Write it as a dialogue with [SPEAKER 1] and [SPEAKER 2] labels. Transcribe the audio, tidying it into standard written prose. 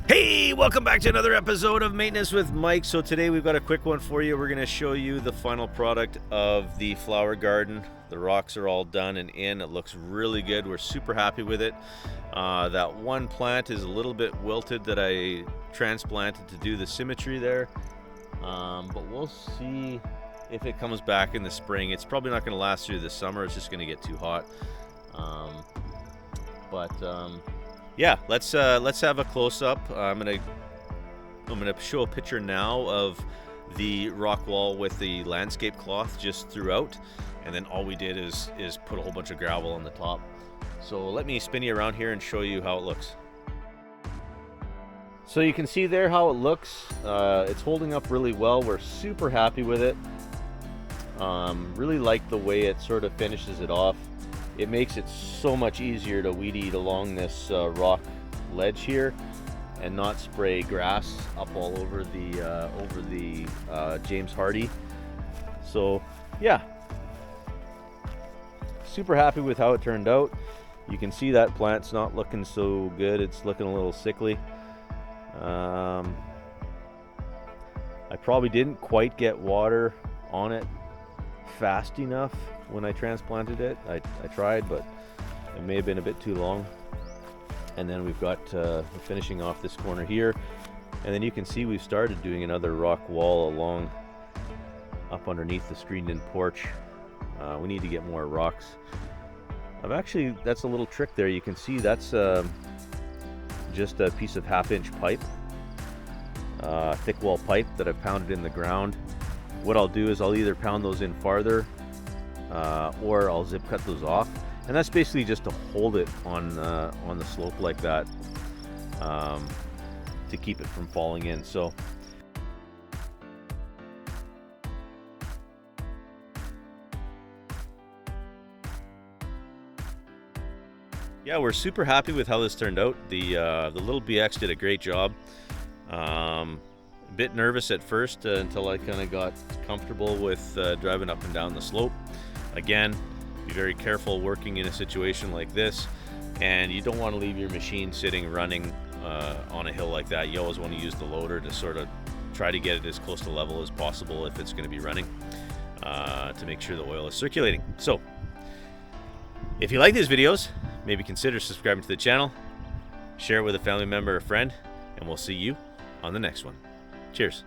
[SPEAKER 1] Hey, welcome back to another episode of Maintenance with Mike. So today we've got a quick one for you. We're going to show you the final product of the flower garden. The rocks are all done and in. It looks really good. We're super happy with it. That one plant is a little bit wilted that I transplanted to do the symmetry there. But we'll see if it comes back in the spring. It's probably not going to last through the summer. It's just going to get too hot. Yeah, let's have a close-up. I'm gonna show a picture now of the rock wall with the landscape cloth just throughout, and then all we did is put a whole bunch of gravel on the top. So let me spin you around here and show you how it looks. So you can see there how it looks. It's holding up really well. We're super happy with it. Really like the way it sort of finishes it off. It makes it so much easier to weed eat along this rock ledge here and not spray grass up all over the James Hardy. So yeah, super happy with how it turned out. You can see that plant's not looking so good. It's looking a little sickly. I probably didn't quite get water on it fast enough when I transplanted it. I tried, but it may have been a bit too long. And then we've got finishing off this corner here, and then you can see we've started doing another rock wall along up underneath the screened-in porch. We need to get more rocks. That's a little trick there. You can see that's just a piece of half-inch pipe, thick wall pipe that I've pounded in the ground. What I'll do is I'll either pound those in farther or I'll zip cut those off, and that's basically just to hold it on the slope like that, to keep it from falling in. So yeah, we're super happy with how this turned out. The little BX did a great job. A bit nervous at first until I kind of got comfortable with driving up and down the slope. Again, be very careful working in a situation like this, and you don't want to leave your machine sitting running on a hill like that. You always want to use the loader to sort of try to get it as close to level as possible if it's going to be running, to make sure the oil is circulating. So if you like these videos, maybe consider subscribing to the channel, share it with a family member or friend, and we'll see you on the next one. Cheers.